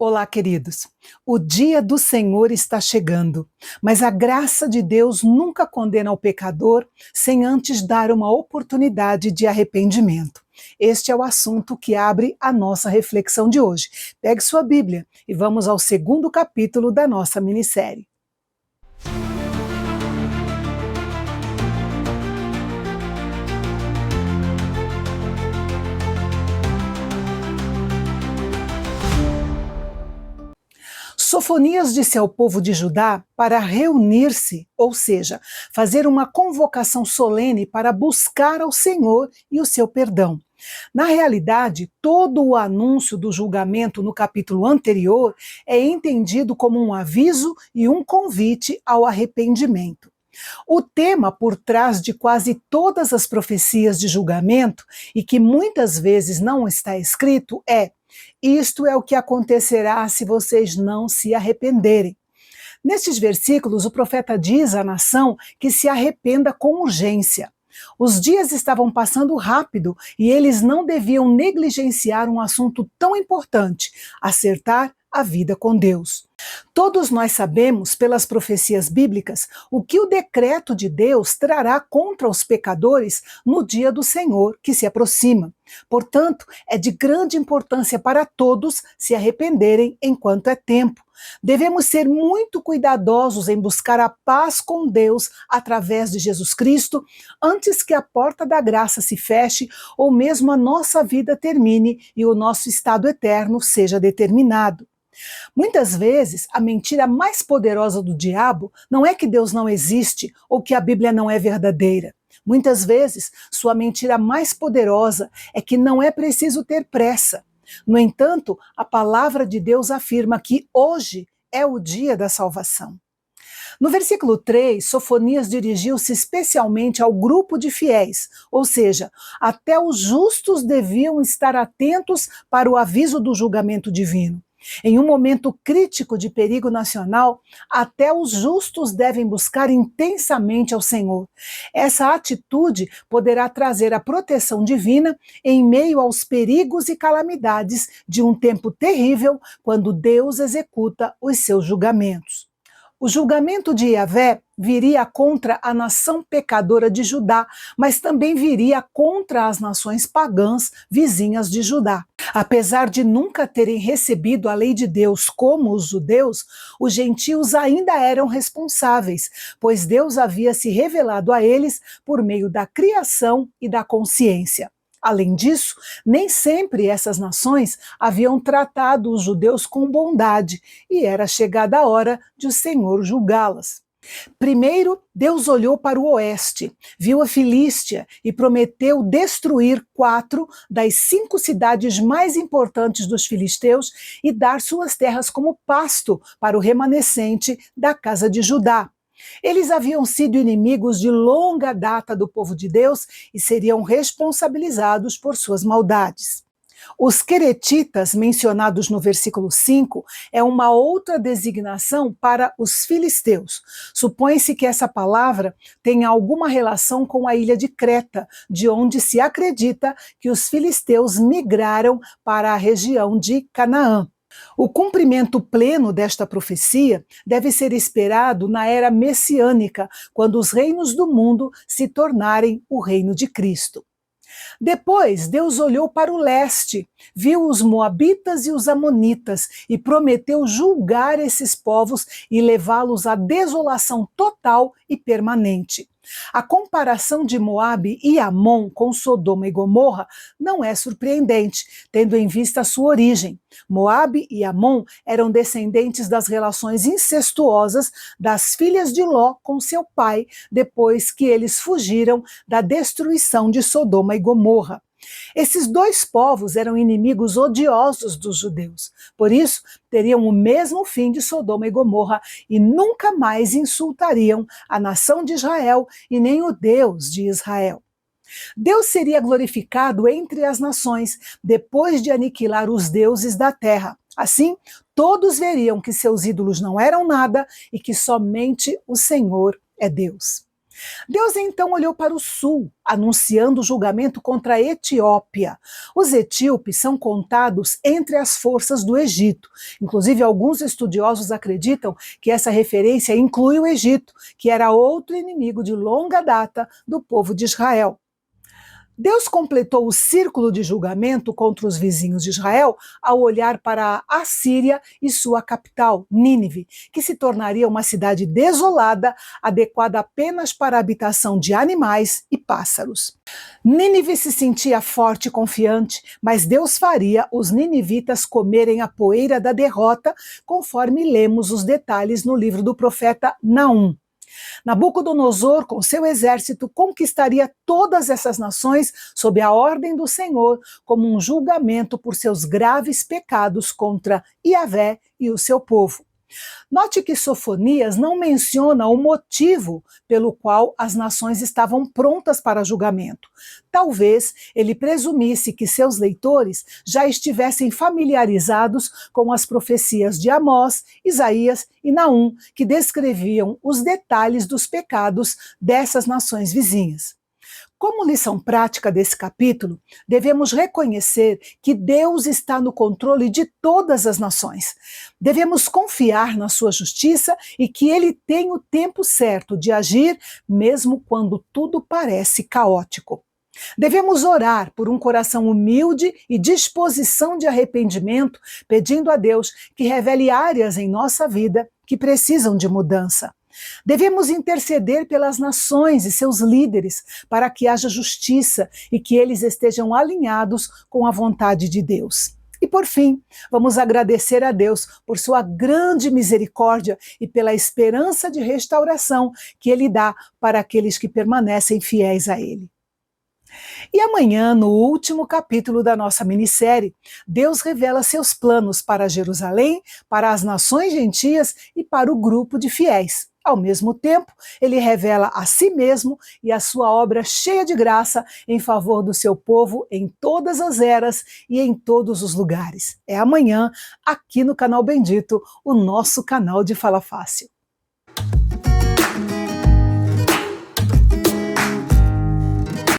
Olá, queridos. O dia do Senhor está chegando, mas a graça de Deus nunca condena o pecador sem antes dar uma oportunidade de arrependimento. Este é o assunto que abre a nossa reflexão de hoje. Pegue sua Bíblia e vamos ao segundo capítulo da nossa minissérie. Sofonias disse ao povo de Judá para reunir-se, ou seja, fazer uma convocação solene para buscar ao Senhor e o seu perdão. Na realidade, todo o anúncio do julgamento no capítulo anterior é entendido como um aviso e um convite ao arrependimento. O tema por trás de quase todas as profecias de julgamento, e que muitas vezes não está escrito, é: isto é o que acontecerá se vocês não se arrependerem. Nestes versículos, o profeta diz à nação que se arrependa com urgência. Os dias estavam passando rápido e eles não deviam negligenciar um assunto tão importante: acertar a vida com Deus. Todos nós sabemos, pelas profecias bíblicas, o que o decreto de Deus trará contra os pecadores no dia do Senhor que se aproxima. Portanto, é de grande importância para todos se arrependerem enquanto é tempo. Devemos ser muito cuidadosos em buscar a paz com Deus através de Jesus Cristo, antes que a porta da graça se feche ou mesmo a nossa vida termine e o nosso estado eterno seja determinado. Muitas vezes, a mentira mais poderosa do diabo não é que Deus não existe ou que a Bíblia não é verdadeira. Muitas vezes, sua mentira mais poderosa é que não é preciso ter pressa. No entanto, a palavra de Deus afirma que hoje é o dia da salvação. No versículo 3, Sofonias dirigiu-se especialmente ao grupo de fiéis, ou seja, até os justos deviam estar atentos para o aviso do julgamento divino. Em um momento crítico de perigo nacional, até os justos devem buscar intensamente ao Senhor. Essa atitude poderá trazer a proteção divina em meio aos perigos e calamidades de um tempo terrível, quando Deus executa os seus julgamentos. O julgamento de Yahvé viria contra a nação pecadora de Judá, mas também viria contra as nações pagãs vizinhas de Judá. Apesar de nunca terem recebido a lei de Deus como os judeus, os gentios ainda eram responsáveis, pois Deus havia se revelado a eles por meio da criação e da consciência. Além disso, nem sempre essas nações haviam tratado os judeus com bondade, e era chegada a hora de o Senhor julgá-las. Primeiro, Deus olhou para o oeste, viu a Filístia e prometeu destruir 4 das 5 cidades mais importantes dos filisteus e dar suas terras como pasto para o remanescente da casa de Judá. Eles haviam sido inimigos de longa data do povo de Deus e seriam responsabilizados por suas maldades. Os queretitas, mencionados no versículo 5, é uma outra designação para os filisteus. Supõe-se que essa palavra tenha alguma relação com a ilha de Creta, de onde se acredita que os filisteus migraram para a região de Canaã. O cumprimento pleno desta profecia deve ser esperado na era messiânica, quando os reinos do mundo se tornarem o reino de Cristo. Depois, Deus olhou para o leste, viu os moabitas e os amonitas e prometeu julgar esses povos e levá-los à desolação total e permanente. A comparação de Moabe e Amon com Sodoma e Gomorra não é surpreendente, tendo em vista a sua origem. Moabe e Amon eram descendentes das relações incestuosas das filhas de Ló com seu pai, depois que eles fugiram da destruição de Sodoma e Gomorra. Esses dois povos eram inimigos odiosos dos judeus, por isso teriam o mesmo fim de Sodoma e Gomorra e nunca mais insultariam a nação de Israel e nem o Deus de Israel. Deus seria glorificado entre as nações depois de aniquilar os deuses da terra. Assim, todos veriam que seus ídolos não eram nada e que somente o Senhor é Deus. Deus então olhou para o sul, anunciando o julgamento contra a Etiópia. Os etíopes são contados entre as forças do Egito. Inclusive, alguns estudiosos acreditam que essa referência inclui o Egito, que era outro inimigo de longa data do povo de Israel. Deus completou o círculo de julgamento contra os vizinhos de Israel ao olhar para a Assíria e sua capital, Nínive, que se tornaria uma cidade desolada, adequada apenas para a habitação de animais e pássaros. Nínive se sentia forte e confiante, mas Deus faria os ninivitas comerem a poeira da derrota, conforme lemos os detalhes no livro do profeta Naum. Nabucodonosor, com seu exército, conquistaria todas essas nações sob a ordem do Senhor, como um julgamento por seus graves pecados contra Iavé e o seu povo. Note que Sofonias não menciona o motivo pelo qual as nações estavam prontas para julgamento. Talvez ele presumisse que seus leitores já estivessem familiarizados com as profecias de Amós, Isaías e Naum, que descreviam os detalhes dos pecados dessas nações vizinhas. Como lição prática desse capítulo, devemos reconhecer que Deus está no controle de todas as nações. Devemos confiar na sua justiça e que ele tem o tempo certo de agir, mesmo quando tudo parece caótico. Devemos orar por um coração humilde e disposição de arrependimento, pedindo a Deus que revele áreas em nossa vida que precisam de mudança. Devemos interceder pelas nações e seus líderes para que haja justiça e que eles estejam alinhados com a vontade de Deus. E por fim, vamos agradecer a Deus por sua grande misericórdia e pela esperança de restauração que Ele dá para aqueles que permanecem fiéis a Ele. E amanhã, no último capítulo da nossa minissérie, Deus revela seus planos para Jerusalém, para as nações gentias e para o grupo de fiéis. Ao mesmo tempo, ele revela a si mesmo e a sua obra cheia de graça em favor do seu povo em todas as eras e em todos os lugares. É amanhã, aqui no Canal Bendito, o nosso canal de Fala Fácil.